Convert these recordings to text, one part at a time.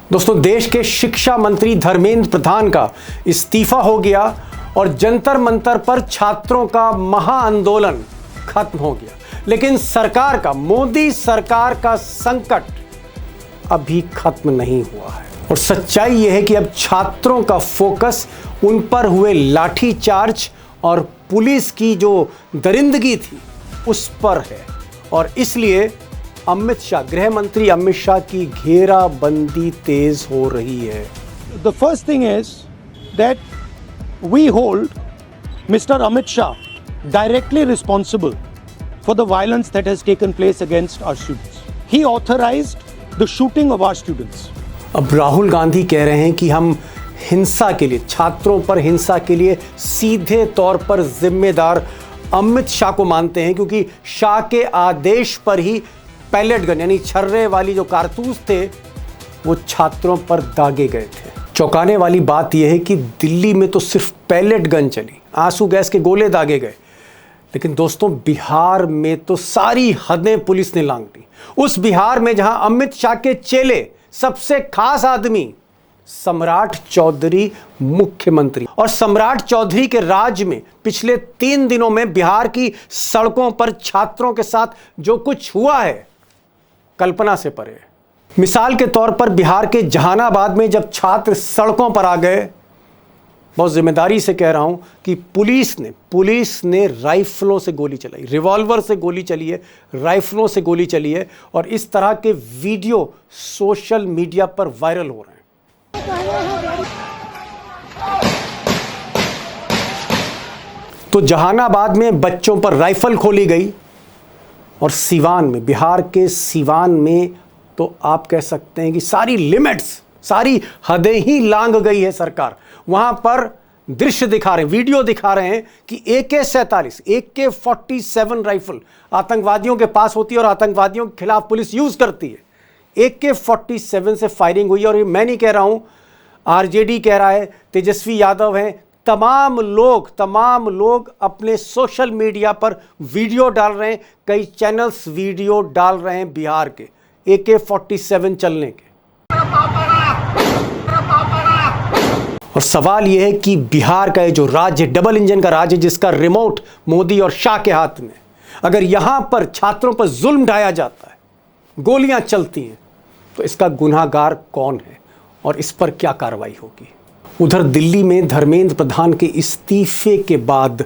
दोस्तों, देश के शिक्षा मंत्री धर्मेंद्र प्रधान का इस्तीफा हो गया और जंतर मंतर पर छात्रों का महाआंदोलन खत्म हो गया। लेकिन सरकार का, मोदी सरकार का संकट अभी खत्म नहीं हुआ है और सच्चाई यह है कि अब छात्रों का फोकस उन पर हुए लाठीचार्ज और पुलिस की जो दरिंदगी थी उस पर है। और इसलिए अमित शाह, गृह मंत्री अमित शाह की घेराबंदी तेज हो रही है। The first thing is that we hold Mr. Amit Shah directly responsible for the violence that has taken place against our students. He authorized the shooting of our students. अब राहुल गांधी कह रहे हैं कि हम हिंसा के लिए, छात्रों पर हिंसा के लिए सीधे तौर पर जिम्मेदार अमित शाह को मानते हैं, क्योंकि शाह के आदेश पर ही पैलेट गन यानी छर्रे वाली जो कारतूस थे वो छात्रों पर दागे गए थे। चौंकाने वाली बात यह है कि दिल्ली में तो सिर्फ पैलेट गन चली, आंसू गैस के गोले दागे गए, लेकिन दोस्तों बिहार में तो सारी हदें पुलिस ने लांघ दी। उस बिहार में जहां अमित शाह के चेले, सबसे खास आदमी सम्राट चौधरी मुख्यमंत्री, और सम्राट चौधरी के राज में पिछले 3 दिनों में बिहार की सड़कों पर छात्रों के साथ जो कुछ हुआ है कल्पना से परे है। मिसाल के तौर पर बिहार के जहानाबाद में जब छात्र सड़कों पर आ गए, बहुत जिम्मेदारी से कह रहा हूं कि पुलिस ने राइफलों से गोली चलाई, रिवॉल्वर से गोली चली है, राइफलों से गोली चली है, और इस तरह के वीडियो सोशल मीडिया पर वायरल हो रहे हैं। तो जहानाबाद में बच्चों पर राइफल खोली गई और सीवान में, बिहार के सीवान में तो आप कह सकते हैं कि सारी लिमिट्स, सारी हदें ही लांघ गई है सरकार। वहां पर दृश्य दिखा रहे हैं, वीडियो दिखा रहे हैं कि AK-47, AK-47 राइफल आतंकवादियों के पास होती है और आतंकवादियों के खिलाफ पुलिस यूज करती है। AK-47 से फायरिंग हुई। और ये मैं नहीं कह रहा हूं, RJD कह रहा है, तेजस्वी यादव हैं, तमाम लोग अपने सोशल मीडिया पर वीडियो डाल रहे हैं, कई चैनल्स वीडियो डाल रहे हैं बिहार के AK-47 चलने के। और सवाल यह है कि बिहार का ये जो राज्य, डबल इंजन का राज्य, जिसका रिमोट मोदी और शाह के हाथ में, अगर यहां पर छात्रों पर जुल्म ढाया जाता है, गोलियां चलती हैं, तो इसका गुनहगार कौन है और इस पर क्या कार्रवाई होगी? उधर दिल्ली में धर्मेंद्र प्रधान के इस्तीफे के बाद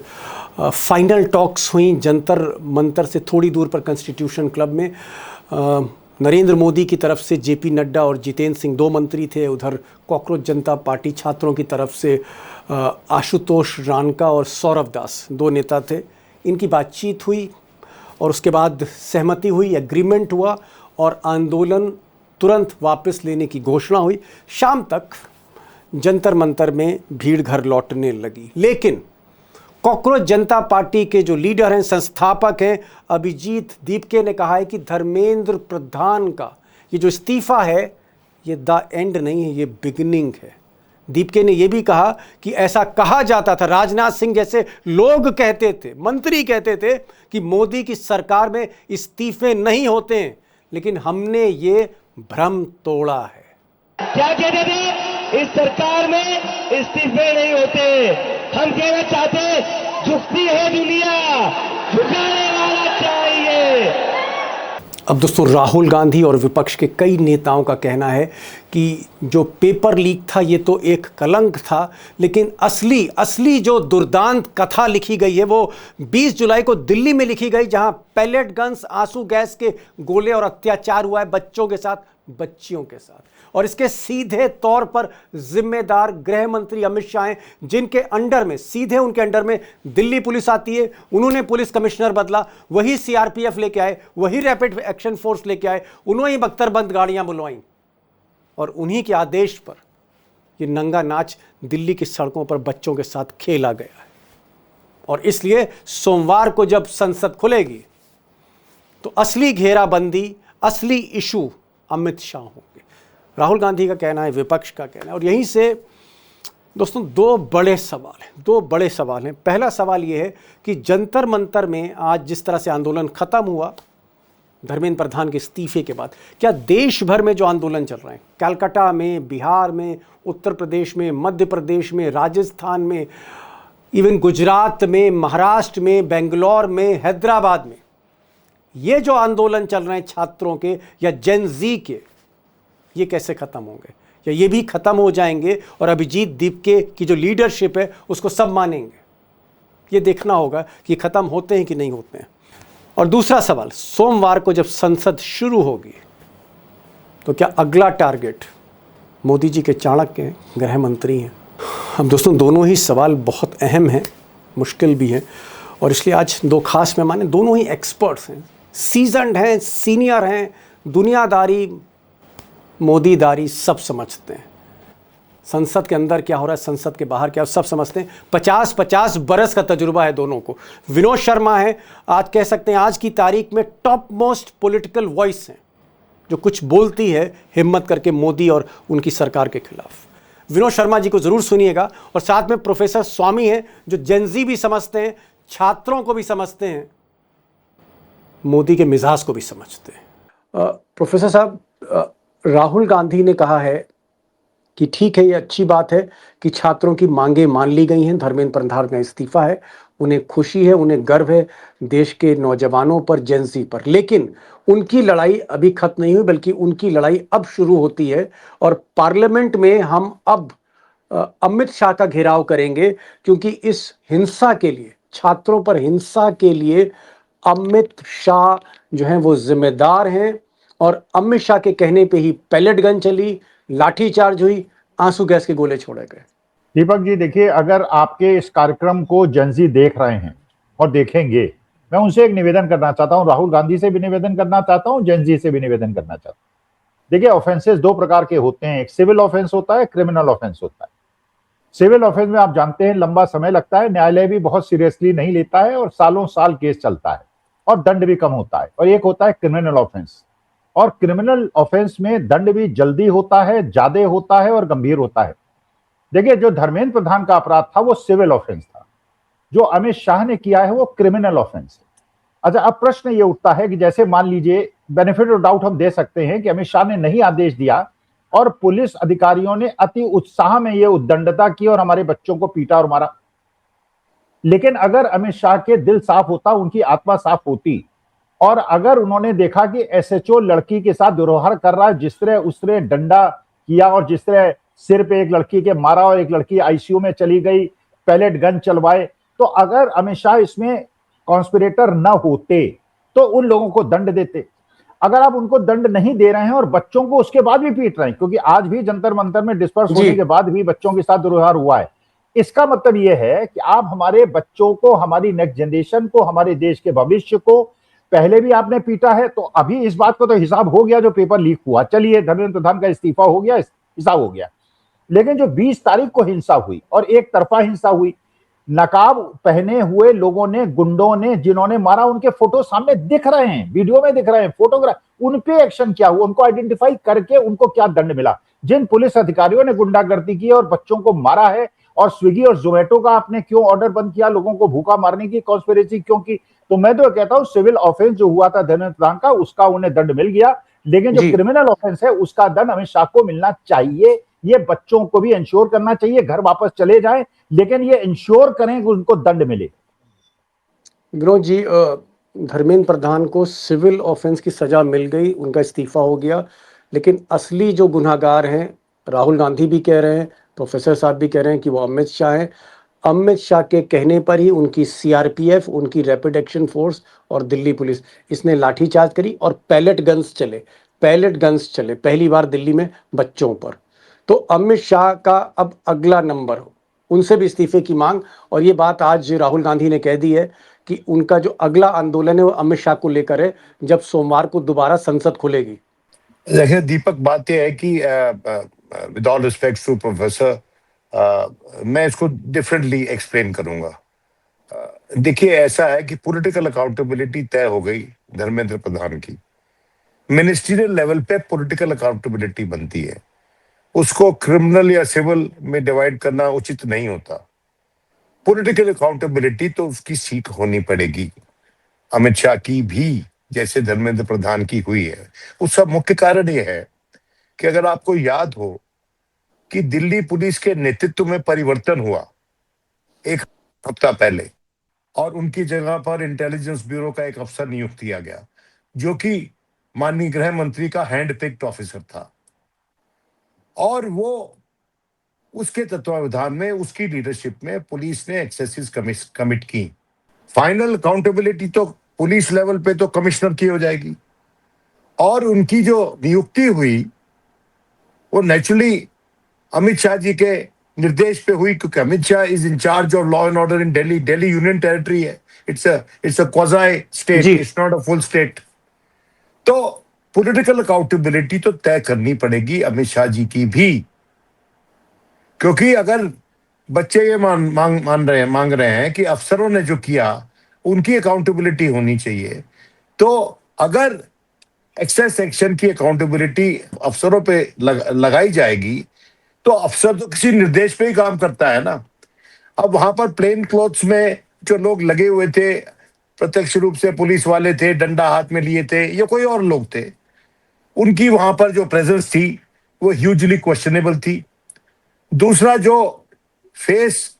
फाइनल टॉक्स हुई जंतर मंतर से थोड़ी दूर पर कॉन्स्टिट्यूशन क्लब में। नरेंद्र मोदी की तरफ से JP नड्डा और जितेंद्र सिंह 2 मंत्री थे। उधर कॉकरोच जनता पार्टी छात्रों की तरफ से आशुतोष रानका और सौरभ दास 2 नेता थे। इनकी बातचीत हुई और उसके बाद सहमति हुई, एग्रीमेंट हुआ और आंदोलन तुरंत वापस लेने की घोषणा हुई। शाम तक जंतर मंतर में भीड़ घर लौटने लगी। लेकिन कॉकरोच जनता पार्टी के जो लीडर हैं, संस्थापक हैं, अभिजीत दीपके ने कहा है कि धर्मेंद्र प्रधान का ये जो इस्तीफा है ये द एंड नहीं है, ये बिगिनिंग है। दीपके ने यह भी कहा कि ऐसा कहा जाता था, राजनाथ सिंह जैसे लोग कहते थे, मंत्री कहते थे कि मोदी की सरकार में इस्तीफे नहीं होते हैं, लेकिन हमने ये भ्रम तोड़ा है। क्या कहते थे? इस सरकार में इस्तीफे नहीं होते। हम कहना चाहते, झुकती है दुनिया, झुकाने वाला चाहिए। अब दोस्तों, राहुल गांधी और विपक्ष के कई नेताओं का कहना है कि जो पेपर लीक था ये तो एक कलंक था, लेकिन असली जो दुर्दांत कथा लिखी गई है वो 20 जुलाई को दिल्ली में लिखी गई, जहां पैलेट गन्स, आंसू गैस के गोले और अत्याचार हुआ है बच्चों के साथ, बच्चियों के साथ। और इसके सीधे तौर पर जिम्मेदार गृह मंत्री अमित शाह हैं, जिनके अंडर में, सीधे उनके अंडर में दिल्ली पुलिस आती है। उन्होंने पुलिस कमिश्नर बदला, वही CRPF लेके आए, वही रैपिड एक्शन फोर्स लेके आए, उन्होंने बख्तरबंद गाड़ियां बुलवाई और उन्हीं के आदेश पर ये नंगा नाच दिल्ली की सड़कों पर बच्चों के साथ खेला गया है। और इसलिए सोमवार को जब संसद खुलेगी तो असली घेराबंदी, असली इशू अमित शाह होंगे। राहुल गांधी का कहना है, विपक्ष का कहना है। और यहीं से दोस्तों 2 बड़े सवाल हैं। पहला सवाल यह है कि जंतर मंतर में आज जिस तरह से आंदोलन खत्म हुआ, धर्मेंद्र प्रधान के इस्तीफे के बाद, क्या देश भर में जो आंदोलन चल रहे हैं, कलकत्ता में, बिहार में, उत्तर प्रदेश में, मध्य प्रदेश में, राजस्थान में, इवन गुजरात में, महाराष्ट्र में, बेंगलोर में, हैदराबाद में, ये जो आंदोलन चल रहे हैं छात्रों के या जेन जी के, ये कैसे ख़त्म होंगे? या ये भी ख़त्म हो जाएंगे और अभिजीत दीपके की जो लीडरशिप है उसको सब मानेंगे? ये देखना होगा कि ख़त्म होते हैं कि नहीं होते हैं। और दूसरा सवाल, सोमवार को जब संसद शुरू होगी तो क्या अगला टारगेट मोदी जी के चाणक्य हैं, गृह मंत्री हैं? अब दोस्तों, दोनों ही सवाल बहुत अहम हैं, मुश्किल भी हैं, और इसलिए आज दो खास मेहमान हैं, दोनों ही एक्सपर्ट्स हैं, सीजन्ड हैं, सीनियर हैं, दुनियादारी मोदीदारी सब समझते हैं। संसद के अंदर क्या हो रहा है, संसद के बाहर क्या, सब समझते हैं। 50-50 बरस का तजुर्बा है दोनों को। विनोद शर्मा है, आज कह सकते हैं आज की तारीख में टॉप मोस्ट पॉलिटिकल वॉइस हैं, जो कुछ बोलती है हिम्मत करके मोदी और उनकी सरकार के खिलाफ। विनोद शर्मा जी को ज़रूर सुनिएगा। और साथ में प्रोफेसर स्वामी हैं, जो जेनजी भी समझते हैं, छात्रों को भी समझते हैं, मोदी के मिजाज को भी समझते हैं। प्रोफेसर साहब, राहुल गांधी ने कहा है कि ठीक है, ये अच्छी बात है कि छात्रों की मांगें मान ली गई हैं, धर्मेंद्र प्रधान का इस्तीफा है, उन्हें खुशी है, उन्हें गर्व है देश के नौजवानों पर, जेनजी पर, लेकिन उनकी लड़ाई अभी खत्म नहीं हुई, बल्कि उनकी लड़ाई अब शुरू होती है। और पार्लियामेंट में हम अब अमित शाह का घेराव करेंगे, क्योंकि इस हिंसा के लिए, छात्रों पर हिंसा के लिए अमित शाह जो हैं वो जिम्मेदार हैं। और अमित शाह के कहने पे ही पैलेट गन चली, लाठीचार्ज हुई, आंसू गैस के गोले छोड़े गए। दीपक जी, देखिए, अगर आपके इस कार्यक्रम को जेनजी देख रहे हैं और देखेंगे, मैं उनसे एक निवेदन करना चाहता हूं, राहुल गांधी से भी निवेदन करना चाहता हूं, जेनजी से भी निवेदन करना चाहता हूं। देखिए, ऑफेंसेस दो प्रकार के होते हैं, एक सिविल ऑफेंस होता है, क्रिमिनल ऑफेंस होता है। सिविल ऑफेंस में आप जानते हैं लंबा समय लगता है, न्यायालय भी बहुत सीरियसली नहीं लेता है और सालों साल केस चलता है और दंड भी कम होता है। और एक होता है क्रिमिनल ऑफेंस, और क्रिमिनल ऑफेंस में दंड भी जल्दी होता है, ज्यादा होता है और गंभीर होता है। देखिए, जो धर्मेंद्र प्रधान का अपराध था वो सिविल ऑफेंस था, जो अमित शाह ने किया है वो क्रिमिनल ऑफेंस है। अच्छा, अब प्रश्न ये उठता है कि जैसे मान लीजिए, बेनिफिट ऑफ डाउट हम दे सकते हैं कि अमित शाह ने नहीं आदेश दिया और पुलिस अधिकारियों ने अति उत्साह में ये उद्दंडता की और हमारे बच्चों को पीटा और मारा। लेकिन अगर अमित शाह के दिल साफ होता, उनकी आत्मा साफ होती, और अगर उन्होंने देखा कि एसएचओ लड़की के साथ दुर्व्यवहार कर रहा है, जिस तरह उसने डंडा किया और जिस तरह सिर पे एक लड़की के मारा और एक लड़की आईसीयू में चली गई, पैलेट गन चलवाए, तो अगर अमित शाह इसमें कॉन्स्पिरेटर न होते तो उन लोगों को दंड देते। अगर आप उनको दंड नहीं दे रहे हैं और बच्चों को उसके बाद भी पीट रहे हैं, क्योंकि आज भी जंतर मंतर में डिस्पर्स होने के बाद भी बच्चों के साथ दुर्व्यवहार हुआ है, इसका मतलब यह है कि आप हमारे बच्चों को, हमारी नेक्स्ट जनरेशन को, हमारे देश के भविष्य को पहले भी आपने पीटा है। तो अभी इस बात का तो हिसाब हो गया जो पेपर लीक हुआ, चलिए धर्मेंद्र प्रधान का इस्तीफा हो गया, हिसाब हो गया। लेकिन जो 20 तारीख को हिंसा हुई और एक तरफा हिंसा हुई, नकाब पहने हुए लोगों ने, गुंडों ने, जिन्होंने मारा, उनके फोटो सामने दिख रहे हैं, वीडियो में दिख रहे हैं, फोटोग्राफ, उन पे एक्शन क्या हुआ, उनको आइडेंटिफाई करके उनको क्या दंड मिला। जिन पुलिस अधिकारियों ने गुंडागर्दी की और बच्चों को मारा है, और स्विगी और जोमेटो का आपने क्यों ऑर्डर बंद किया, लोगों को भूखा मारने की कॉन्स्पिरेसी क्यों की, तो मैं तो कहता हूं सिविल ऑफेंस जो हुआ था धर्मेंद्र प्रधान का, उसका उन्हें दंड मिल गया। लेकिन जो क्रिमिनल ऑफेंस है उसका दंड अमित शाह को मिलना चाहिए। ये बच्चों को भी इंश्योर करना चाहिए, घर वापस चले जाएं, लेकिन ये इंश्योर करें कि उनको दंड मिले। विनोद जी, धर्मेंद्र प्रधान को सिविल ऑफेंस की सजा मिल गई, उनका इस्तीफा हो गया, लेकिन असली जो गुनाहगार हैं, राहुल गांधी भी कह रहे हैं, प्रोफेसर साहब भी कह रहे हैं कि वो अमित शाह हैं। अमित शाह के कहने पर ही उनकी सीआरपीएफ, उनकी रैपिड एक्शन फोर्स और दिल्ली पुलिस, इसने लाठीचार्ज करी और पैलेट गन्स चले पहली बार दिल्ली में बच्चों पर। तो अमित शाह का अब अगला नंबर हो, उनसे भी इस्तीफे की मांग। और ये बात आज राहुल गांधी ने कह दी है कि उनका जो अगला आंदोलन है वो अमित शाह को लेकर है, जब सोमवार को दोबारा संसद खुलेगी। देखिए दीपक, बात यह है कि with all respect to professor, मैं इसको डिफरेंटली एक्सप्लेन करूंगा। देखिए, ऐसा है कि पॉलिटिकल अकाउंटेबिलिटी तय हो गई धर्मेंद्र प्रधान की। मिनिस्ट्रियल लेवल पे पॉलिटिकल अकाउंटेबिलिटी बनती है, उसको क्रिमिनल या सिविल में डिवाइड करना उचित नहीं होता। पॉलिटिकल अकाउंटेबिलिटी तो उसकी सीट होनी पड़ेगी, अमित शाह की भी, जैसे धर्मेंद्र प्रधान की हुई है, उसका मुख्य कारण यह है कि अगर आपको याद हो कि दिल्ली पुलिस के नेतृत्व में परिवर्तन हुआ एक हफ्ता पहले, और उनकी जगह पर इंटेलिजेंस ब्यूरो का एक अफसर नियुक्त किया गया जो कि माननीय गृह मंत्री का हैंड पिक्ड ऑफिसर था, और वो उसके तत्वावधान में, उसकी लीडरशिप में पुलिस ने एक्सेसिस कमिट की। फाइनल अकाउंटेबिलिटी तो पुलिस लेवल पे तो कमिश्नर की हो जाएगी, और उनकी जो नियुक्ति हुई वो नेचुरली अमित शाह जी के निर्देश पे हुई, क्योंकि Amit Shah is in charge of law and order in Delhi. Delhi union territory है, इट्स अ क्वाज़ी स्टेट, जी। It's not a full state. तो पॉलिटिकल अकाउंटेबिलिटी तो तय करनी पड़ेगी अमित शाह जी की भी, क्योंकि अगर बच्चे ये मांग रहे हैं कि अफसरों ने जो किया उनकी अकाउंटेबिलिटी होनी चाहिए, तो अगर एक्सेस एक्शन की अकाउंटेबिलिटी अफसरों पे लगाई जाएगी तो अफसर तो किसी निर्देश पे ही काम करता है ना। अब वहां पर प्लेन क्लोथ्स में जो लोग लगे हुए थे, प्रत्यक्ष रूप से पुलिस वाले थे, डंडा हाथ में लिए थे, या कोई और लोग थे, उनकी वहां पर जो प्रेजेंस थी वो ह्यूजली क्वेश्चनेबल थी। दूसरा, जो फेस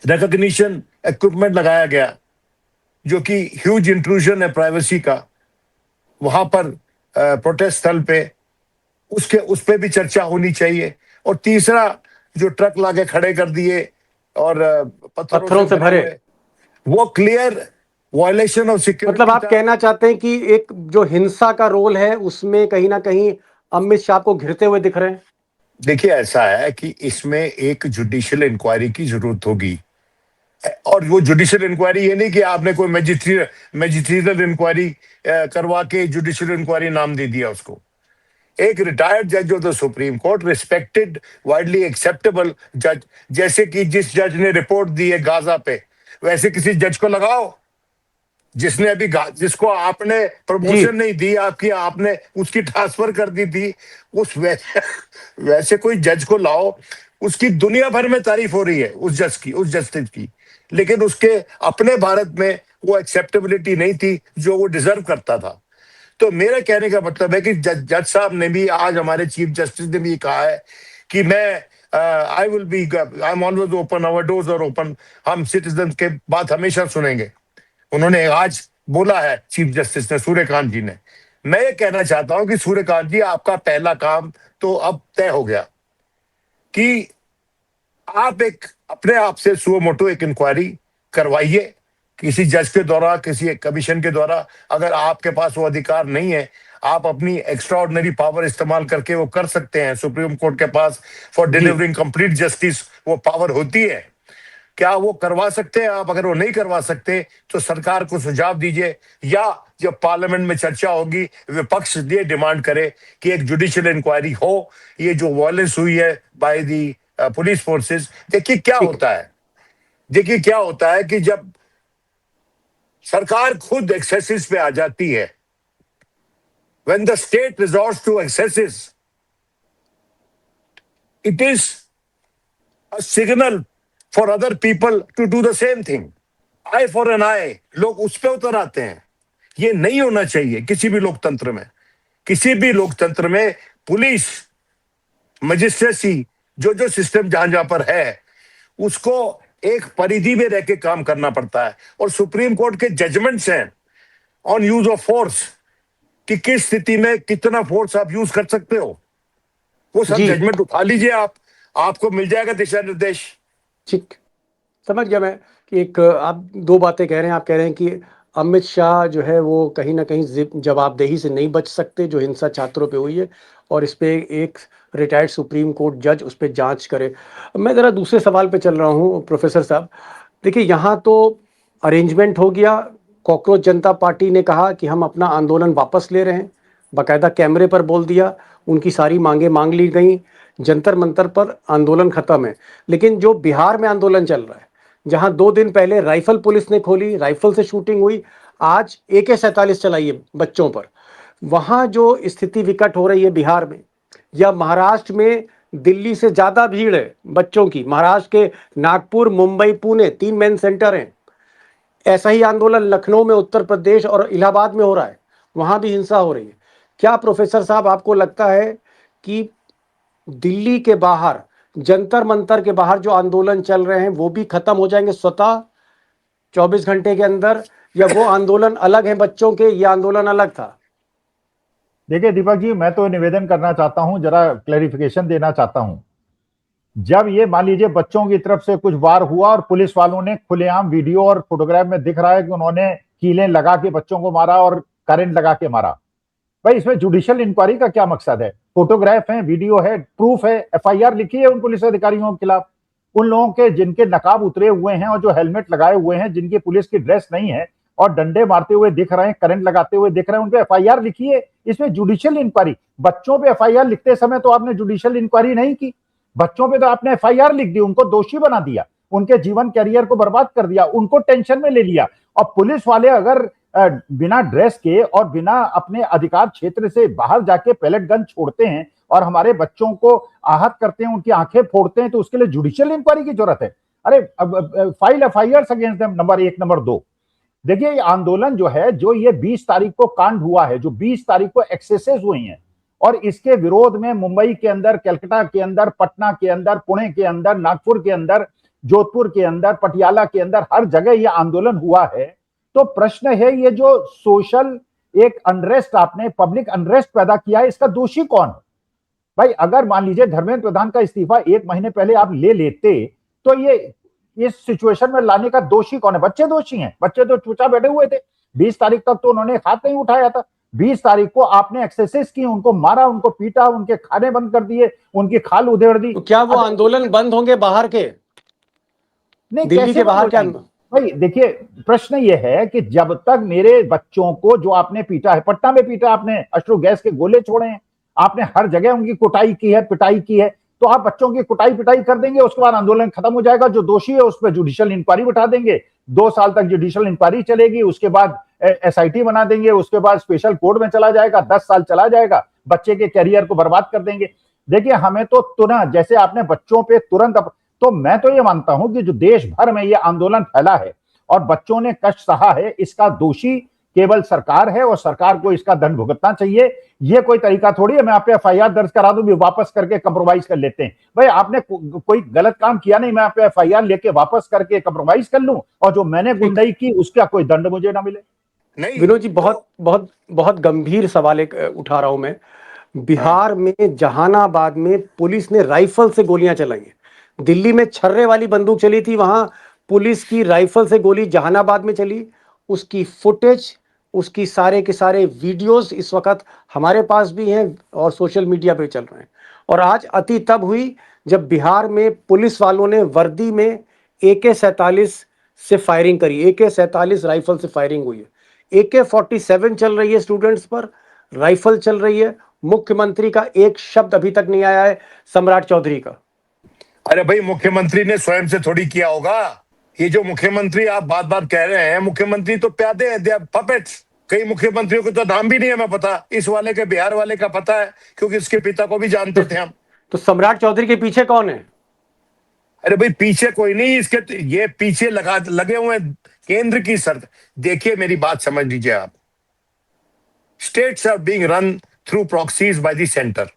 रिकॉग्निशन इक्विपमेंट लगाया गया जो कि ह्यूज इंट्रूजन है प्राइवेसी का वहां पर प्रोटेस्ट स्थल पे, उस पे भी चर्चा होनी चाहिए। और तीसरा, जो ट्रक लाके खड़े कर दिए और पत्थरों से भरे, वो क्लियर वायलेशन ऑफ सिक्योरिटी। मतलब आप कहना चाहते हैं कि एक जो हिंसा का रोल है उसमें कहीं ना कहीं अमित शाह को घिरते हुए दिख रहे हैं। देखिए, ऐसा है कि इसमें एक जुडिशियल इंक्वायरी की जरूरत होगी, और वो जुडिशियल इंक्वायरी ये नहीं कि आपने कोई मैजिस्ट्रियल इंक्वायरी करवा के जुडिशियल इंक्वायरी नाम दे दिया उसको। एक रिटायर्ड जज of the supreme court, respected, widely acceptable जज, जैसे कि जिस जज ने रिपोर्ट दी है गाजा पे, वैसे किसी जज को लगाओ जिसने अभी जिसको आपने प्रमोशन नहीं दी, आपने उसकी ट्रांसफर कर दी थी, वैसे कोई जज को लाओ। उसकी दुनिया भर में तारीफ हो रही है उस जस्टिस की, लेकिन उसके अपने भारत में वो एक्सेप्टेबिलिटी नहीं थी जो वो डिजर्व करता था। तो मेरे कहने का मतलब है कि जज साहब ने भी, आज हमारे चीफ जस्टिस ने भी कहा है कि I am always open, our doors are open, हम सिटीजन के बात हमेशा सुनेंगे। उन्होंने आज बोला है चीफ जस्टिस ने, सूर्यकांत जी ने। मैं ये कहना चाहता हूं कि सूर्यकांत जी, आपका पहला काम तो अब तय हो गया कि आप एक अपने आप से सुओ मोटो एक इंक्वायरी करवाइए किसी जज के द्वारा, किसी कमीशन के द्वारा। अगर आपके पास वो अधिकार नहीं है, आप अपनी एक्स्ट्रा ऑर्डिनरी पावर इस्तेमाल करके वो कर सकते हैं। सुप्रीम कोर्ट के पास फॉर डिलीवरिंग कंप्लीट जस्टिस वो पावर होती है, क्या वो करवा सकते हैं आप? अगर वो नहीं करवा सकते तो सरकार को सुझाव दीजिए, या जब पार्लियामेंट में चर्चा होगी विपक्ष ये डिमांड करे कि एक जुडिशियल इंक्वायरी हो, ये जो वायलेंस हुई है बाय दी पुलिस फोर्सेस। देखिए क्या होता है कि जब सरकार खुद एक्सेसिस पे आ जाती है, when the state resorts to excesses, it is a signal for other people to do the same thing. Eye for an eye, लोग उस पे उतर आते हैं। ये नहीं होना चाहिए किसी भी लोकतंत्र में। किसी भी लोकतंत्र में पुलिस, मजिस्ट्रेसी, जो सिस्टम जहां पर है, उसको एक परिधि में रह के काम करना पड़ता है। और सुप्रीम कोर्ट के जजमेंट्स हैं ऑन यूज ऑफ फोर्स, कि किस स्थिति में कितना फोर्स आप यूज कर सकते हो, वो सब जजमेंट उठा लीजिए आपको मिल जाएगा दिशा निर्देश। ठीक, समझ गया मैं कि एक आप दो बातें कह रहे हैं। आप कह रहे हैं कि अमित शाह जो है वो कहीं ना कहीं जवाबदेही से नहीं बच सकते जो हिंसा छात्रों पे हुई है, और इस पे एक रिटायर्ड सुप्रीम कोर्ट जज उस पर जांच करे। मैं ज़रा दूसरे सवाल पे चल रहा हूँ प्रोफेसर साहब। देखिए, यहाँ तो अरेंजमेंट हो गया, कॉकरोच जनता पार्टी ने कहा कि हम अपना आंदोलन वापस ले रहे हैं, बाकायदा कैमरे पर बोल दिया, उनकी सारी मांगें मांग ली गई, जंतर मंतर पर आंदोलन खत्म है। लेकिन जो बिहार में आंदोलन चल रहा है, जहां 2 दिन पहले राइफल पुलिस ने खोली, राइफल से शूटिंग हुई, आज AK-47 चलाई है बच्चों पर, वहां जो स्थिति विकट हो रही है बिहार में, या महाराष्ट्र में दिल्ली से ज्यादा भीड़ है बच्चों की। महाराष्ट्र के नागपुर, मुंबई, पुणे 3 मेन सेंटर हैं। ऐसा ही आंदोलन लखनऊ में, उत्तर प्रदेश और इलाहाबाद में हो रहा है, वहां भी हिंसा हो रही है। क्या प्रोफेसर साहब आपको लगता है कि दिल्ली के बाहर, जंतर मंतर के बाहर जो आंदोलन चल रहे हैं वो भी खत्म हो जाएंगे स्वतः 24 घंटे के अंदर, या वो आंदोलन अलग है बच्चों के, ये आंदोलन अलग था? देखिए दीपक जी, मैं तो निवेदन करना चाहता हूं, जरा क्लैरिफिकेशन देना चाहता हूं। जब ये मान लीजिए बच्चों की तरफ से कुछ वार हुआ और पुलिस वालों ने खुलेआम वीडियो और फोटोग्राफ में दिख रहा है कि उन्होंने कीलें लगा के बच्चों को मारा और करंट लगा के मारा, भाई इसमें जुडिशियल इंक्वायरी का क्या मकसद है? फोटोग्राफ है, वीडियो है, प्रूफ है, एफआईआर लिखी है उन पुलिस अधिकारियों के खिलाफ, उन लोगों के जिनके नकाब उतरे हुए हैं और जो हेलमेट लगाए हुए हैं, जिनकी पुलिस की ड्रेस नहीं है और डंडे मारते हुए दिख रहे हैं, करंट लगाते हुए दिख रहे हैं, उन पे एफआईआर लिखी है। इसमें जुडिशियल इंक्वायरी, बच्चों पे एफआईआर लिखते समय तो आपने जुडिशियल इंक्वायरी नहीं की, बच्चों पे तो आपने एफआईआर लिख दी, उनको दोषी बना दिया, उनके जीवन कैरियर को बर्बाद कर दिया, उनको टेंशन में ले लिया। और पुलिस वाले अगर बिना ड्रेस के और बिना अपने अधिकार क्षेत्र से बाहर जाके पैलेट गन छोड़ते हैं और हमारे बच्चों को आहत करते हैं, उनकी आंखें फोड़ते हैं, तो उसके लिए जुडिशियल इंक्वायरी की जरूरत है। अरे file FIR against them, number 1। Number 2, देखिए ये आंदोलन जो है, जो ये 20 तारीख को कांड हुआ है, जो 20 तारीख को एक्सेसेस हुई हैं, और इसके विरोध में मुंबई के अंदर, कलकत्ता के अंदर, पटना के अंदर, पुणे के अंदर, नागपुर के अंदर, जोधपुर के अंदर, पटियाला के अंदर, हर जगह ये आंदोलन हुआ है। तो प्रश्न है, ये जो सोशल एक अनरेस्ट, आपने पब्लिक अनरेस्ट पैदा किया है, इसका दोषी कौन है? भाई अगर मान लीजिए धर्मेंद्र प्रधान का इस्तीफा 1 महीने पहले आप ले लेते, तो ये इस सिचुएशन में लाने का दोषी कौन है? बच्चे दोषी हैं, बच्चे तो चुपचाप बैठे हुए थे। 20 तारीख तक तो उन्होंने हाथ नहीं उठाया था। 20 तारीख को आपने एक्सेसेस की, उनको मारा, उनको पीटा, उनके खाने बंद कर दिए, उनकी खाल उधेड़ दी। तो क्या वो आंदोलन बंद होंगे बाहर के, नहीं, दिल्ली के बाहर क्या? भाई देखिए, प्रश्न ये है कि जब तक मेरे बच्चों को जो आपने पीटा है, पटना में पीटा आपने, अश्रु गैस के गोले छोड़े हैं आपने, हर जगह उनकी कुटाई की है, पिटाई की है, तो आप बच्चों की कुटाई पिटाई कर देंगे, उसके बाद आंदोलन खत्म हो जाएगा, जो दोषी है उस पर जुडिशियल इंक्वायरी बिठा देंगे, 2 साल तक जुडिशियल इंक्वायरी चलेगी, उसके बाद एसआईटी बना देंगे, उसके बाद स्पेशल कोर्ट में चला जाएगा, 10 साल चला जाएगा, बच्चे के कैरियर को बर्बाद कर देंगे। देखिए हमें तो तुरंत, जैसे आपने बच्चों पे तुरंत, तो मैं तो ये मानता हूं कि जो देश भर में ये आंदोलन फैला है और बच्चों ने कष्ट सहा है, इसका दोषी केवल सरकार है और सरकार को इसका दंड भुगतना चाहिए। ये कोई तरीका थोड़ी है मैं आप पे एफआईआर दर्ज करा दूं, भी वापस करके कंप्रोमाइज कर लेते हैं। भाई आपने कोई गलत काम किया नहीं, मैं आप पे एफआईआर लेके वापस करके कंप्रोमाइज कर लूं और जो मैंने गुंडाई की उसका कोई दंड मुझे ना मिले। नहीं विनोद जी, बहुत बहुत बहुत गंभीर सवाल एक उठा रहा हूं मैं। बिहार में जहानाबाद में पुलिस ने राइफल से गोलियां चलाई हैं। दिल्ली में छर्रे वाली बंदूक चली थी, वहां पुलिस की राइफल से गोली जहानाबाद में चली। उसकी फुटेज, उसकी सारे के सारे वीडियोस इस वक्त हमारे पास भी हैं और सोशल मीडिया पे चल रहे हैं। और आज अति तब हुई जब बिहार में पुलिस वालों ने वर्दी में AK-47 से फायरिंग करी। AK-47 राइफल से फायरिंग हुई है। AK-47 चल रही है स्टूडेंट्स पर, राइफल चल रही है। मुख्यमंत्री का एक शब्द अभी तक नहीं आया है सम्राट चौधरी का। अरे भाई, मुख्यमंत्री ने स्वयं से थोड़ी किया होगा। ये जो मुख्यमंत्री आप बात बात कह रहे हैं, मुख्यमंत्री तो प्यादे हैं, दे आर पपेट्स। कई मुख्यमंत्रियों को तो नाम भी नहीं है मैं पता, इस वाले के, बिहार वाले का पता है, क्योंकि इसके पिता को भी जानते थे हम। तो सम्राट चौधरी के पीछे कौन है? अरे भाई पीछे कोई नहीं, इसके ये पीछे लगे हुए केंद्र की शर्त। देखिए मेरी बात समझ लीजिए आप, states are being run through proxies by the centre.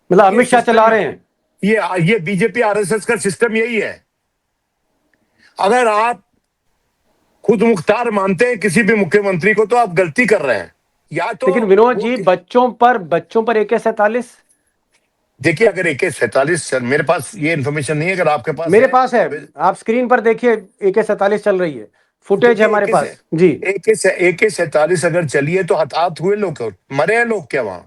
मतलब अमित शाह चला रहे हैं। ये बीजेपी आरएसएस का सिस्टम यही है। अगर आप खुद मुख्तार मानते हैं किसी भी मुख्यमंत्री को, तो आप गलती कर रहे हैं। या तो लेकिन विनोद जी, बच्चों पर AK-47, देखिए अगर AK-47, मेरे पास ये इन्फॉर्मेशन नहीं है, अगर आपके पास मेरे पास है, आप स्क्रीन पर देखिए, AK-47 चल रही है, फुटेज है हमारे पास जी। AK-47 अगर चली है तो हताहत हुए लोग, मरे हैं लोग क्या वहां?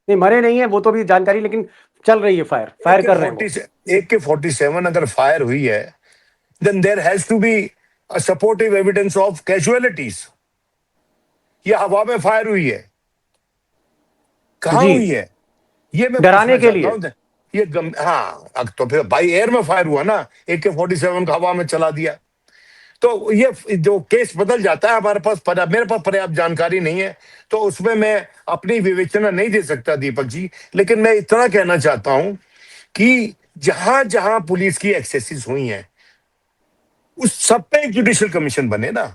नहीं, मरे नहीं है वो तो भी जानकारी, लेकिन चल रही है, फायर कर रहे हैं। AK-47 अगर फायर हुई है, then there has to be a supportive evidence of casualties। ये हवा में फायर हुई है, कहां हुई है? ये मैं डराने के लिए। ये हाँ, तो फिर बाई एयर में फायर हुआ ना, AK-47 का हवा में चला दिया, तो ये जो केस बदल जाता है। हमारे पास मेरे पास पर्याप्त जानकारी नहीं है, तो उसमें मैं अपनी विवेचना नहीं दे सकता दीपक जी। लेकिन मैं इतना कहना चाहता हूं कि जहां जहां पुलिस की एक्सेसेस हुई हैं, उस सब पे एक जुडिशियल कमीशन बने ना।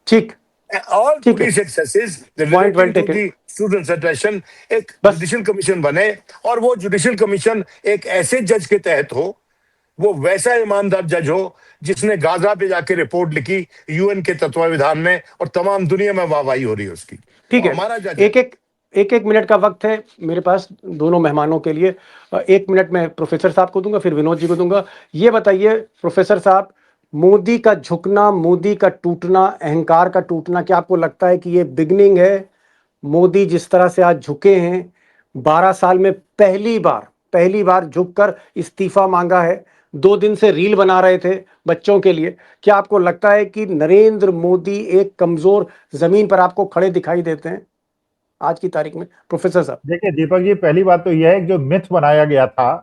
ठीक, ऑल ठीक है, police excesses point well relating to taken. The student attention, एक बस जुडिशियल कमीशन बने, और वो जुडिशियल कमीशन एक ऐसे जज के तहत हो, वो वैसा ईमानदार जज हो जिसने गाजा पे जाके रिपोर्ट लिखी यूएन के तत्वावधान में, और तमाम दुनिया में वाहवाही हो रही है उसकी। ठीक वो है, हमारा जज है। एक मिनट का वक्त है मेरे पास दोनों मेहमानों के लिए। 1 मिनट में प्रोफेसर साहब को दूंगा, फिर विनोद जी को दूंगा। ये बताइए प्रोफेसर साहब, मोदी का झुकना, मोदी का टूटना, अहंकार का टूटना, क्या आपको लगता है कि ये बिगनिंग है? मोदी जिस तरह से आज झुके हैं, 12 साल में पहली बार झुककर इस्तीफा मांगा है। 2 दिन से रील बना रहे थे बच्चों के लिए। क्या आपको लगता है कि नरेंद्र मोदी एक कमजोर जमीन पर आपको खड़े दिखाई देते हैं आज की तारीख में, प्रोफेसर साहब? देखिए दीपक जी, पहली बात तो यह है कि जो मिथ बनाया गया था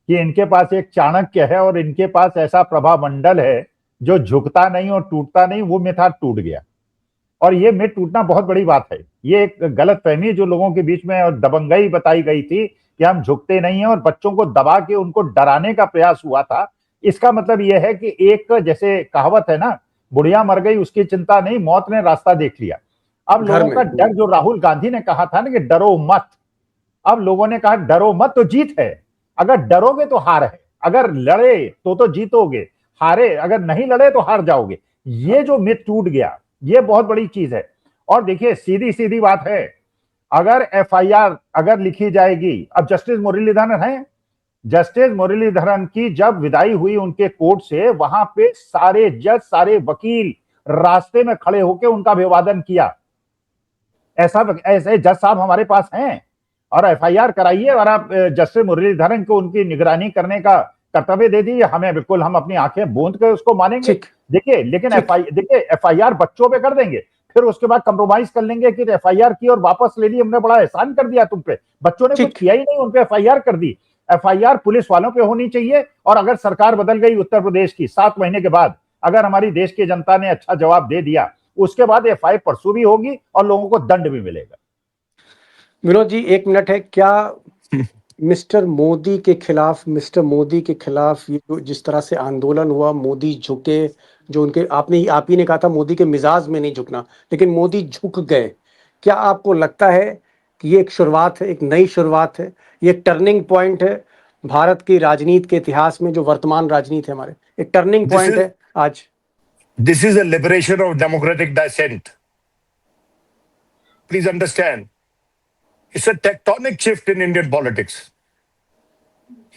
कि इनके पास एक चाणक्य है और इनके पास ऐसा प्रभामंडल है जो झुकता नहीं और टूटता नहीं, वो मिथ आज टूट गया। और ये मिथ टूटना बहुत बड़ी बात है। ये एक गलत फहमी जो लोगों के बीच में और दबंगई बताई गई थी कि हम झुकते नहीं है, और बच्चों को दबा के उनको डराने का प्रयास हुआ था। इसका मतलब यह है कि एक जैसे कहावत है ना, बुढ़िया मर गई उसकी चिंता नहीं, मौत ने रास्ता देख लिया। अब घर लोगों में का डर, जो राहुल गांधी ने कहा था ना कि डरो मत, अब लोगों ने कहा डरो मत तो जीत है। अगर डरोगे तो हार है, अगर लड़े तो जीतोगे, हारे अगर नहीं लड़े तो हार जाओगे। ये जो मिथ टूट गया, ये बहुत बड़ी चीज है। और देखिए सीधी सीधी बात है, अगर एफआईआर अगर लिखी जाएगी, अब जस्टिस मुरलीधरन है, जस्टिस मुरलीधरन की जब विदाई हुई उनके कोर्ट से, वहां पे सारे जज, सारे वकील रास्ते में खड़े होकर उनका अभिवादन किया। ऐसे जज साहब हमारे पास हैं, और एफआईआर कराइए, और आप जस्टिस मुरलीधरन को उनकी निगरानी करने का कर्तव्य दे दीजिए हमें, बिल्कुल हम अपनी आंखें बूंद कर उसको मानेंगे। ठीक, देखिए लेकिन ठीक, देखिए एफआईआर बच्चों पे कर देंगे, फिर उसके बाद कंप्रोमाइज कर लेंगे कि एफआईआर की और वापस ले ली, हमने बड़ा एहसान कर दिया तुम पे। बच्चों ने कुछ ठीक। किया ही नहीं, उन पे एफआईआर कर दी। एफआईआर पुलिस वालों पे होनी चाहिए, और अगर सरकार बदल गई उत्तर प्रदेश की 7 महीने के बाद, अगर हमारी देश की जनता ने अच्छा जवाब दे दिया, उसके बाद एफआईआर परसू भी होगी और लोगों को दंड भी मिलेगा। विनोद जी 1 मिनट है क्या? मिस्टर मोदी के खिलाफ ये जो जिस तरह से आंदोलन हुआ, मोदी झुके, जो उनके आप ही ने कहा था मोदी के मिजाज में नहीं झुकना, लेकिन मोदी झुक गए। क्या आपको लगता है कि ये एक शुरुआत है, एक नई शुरुआत है, ये एक टर्निंग पॉइंट है भारत की राजनीति के इतिहास में, जो वर्तमान राजनीति है हमारे, एक टर्निंग दिस पॉइंट इज है आज? This is a liberation of democratic dissent. Please understand, it's a tectonic shift in Indian politics.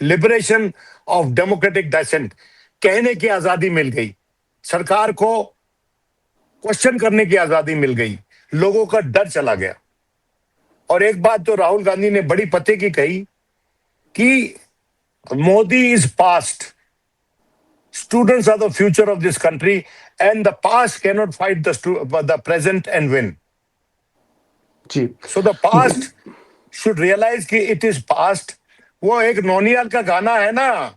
Liberation of democratic dissent, कहने की आजादी मिल गई, सरकार को क्वेश्चन करने की आजादी मिल गई, लोगों का डर चला गया। और एक बात तो राहुल गांधी ने बड़ी पते की कही कि Modi is past, students are the future of this country, and the past can not fight the present and win. जी, so the past should realize कि इट इज पास्ट। वो एक नौनिहाल का गाना है ना,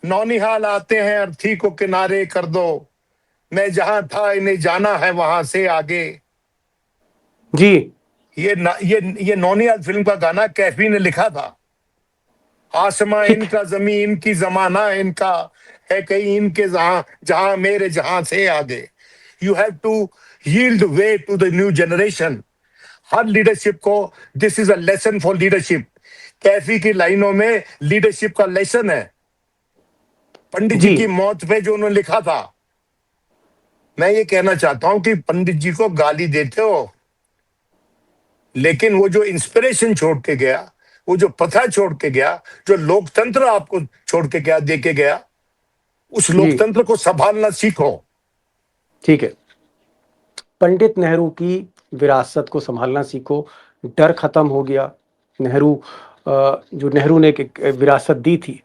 नौनिहाल आते हैं अर्थी को किनारे कर दो, मैं जहां था इन्हें जाना है वहां से आगे। जी, ये नौनिहाल फिल्म का गाना कैफी ने लिखा था। आसमां ठीक, इनका, जमीन इनकी, जमाना इनका है कहीं इनके जहां, जहां मेरे जहां से आगे। You have to yield way to the new generation. हर लीडरशिप को, this is a lesson for leadership. Kaifi की लाइनों में लीडरशिप का लेसन है। पंडित जी जी, की मौत पे जो उन्होंने लिखा था, मैं ये कहना चाहता हूं कि पंडित जी को गाली देते हो, लेकिन वो जो इंस्पिरेशन छोड़ के गया, वो जो प्रथा छोड़ के गया, जो लोकतंत्र आपको छोड़ के गया, दे के गया, उस जी, लोकतंत्र को संभालना सीखो। ठीक है। पंडित नेहरू की विरासत को संभालना सीखो। डर खत्म हो गया। जो नेहरू ने एक विरासत दी थी,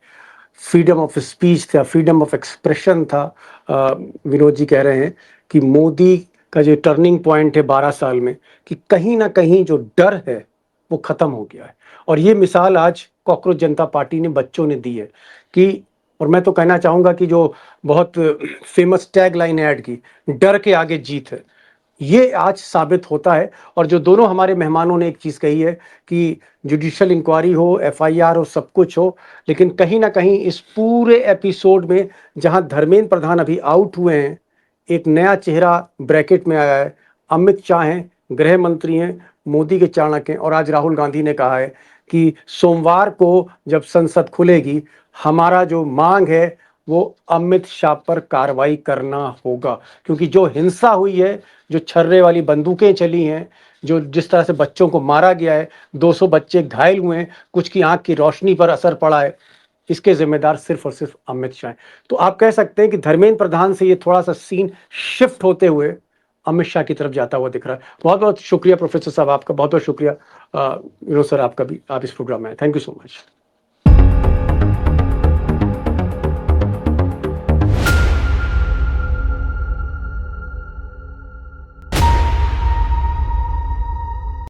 फ्रीडम ऑफ स्पीच था, फ्रीडम ऑफ एक्सप्रेशन था। विनोद जी कह रहे हैं कि मोदी का जो टर्निंग पॉइंट है 12 साल में, कि कहीं ना कहीं जो डर है वो खत्म हो गया है। और ये मिसाल आज कॉकरोच जनता पार्टी ने, बच्चों ने दी है कि, और मैं तो कहना चाहूँगा कि जो बहुत फेमस टैग लाइन ऐड की, डर के आगे जीत है। ये आज साबित होता है। और जो दोनों हमारे मेहमानों ने एक चीज़ कही है कि जुडिशियल इंक्वायरी हो, एफआईआर हो, सब कुछ हो, लेकिन कहीं ना कहीं इस पूरे एपिसोड में जहां धर्मेंद्र प्रधान अभी आउट हुए हैं, एक नया चेहरा ब्रैकेट में आया है। अमित शाह हैं, गृह मंत्री हैं, मोदी के चाणक्य हैं, और आज राहुल गांधी ने कहा है कि सोमवार को जब संसद खुलेगी, हमारा जो मांग है वो अमित शाह पर कार्रवाई करना होगा, क्योंकि जो हिंसा हुई है, जो छर्रे वाली बंदूकें चली हैं, जो जिस तरह से बच्चों को मारा गया है, 200 बच्चे घायल हुए हैं, कुछ की आंख की रोशनी पर असर पड़ा है, इसके जिम्मेदार सिर्फ और सिर्फ अमित शाह हैं। तो आप कह सकते हैं कि धर्मेंद्र प्रधान से ये थोड़ा सा सीन शिफ्ट होते हुए अमित शाह की तरफ जाता हुआ दिख रहा है। बहुत बहुत शुक्रिया प्रोफेसर साहब, आपका बहुत बहुत शुक्रिया। सर आपका भी, आप इस प्रोग्राम में आए, थैंक यू सो मच।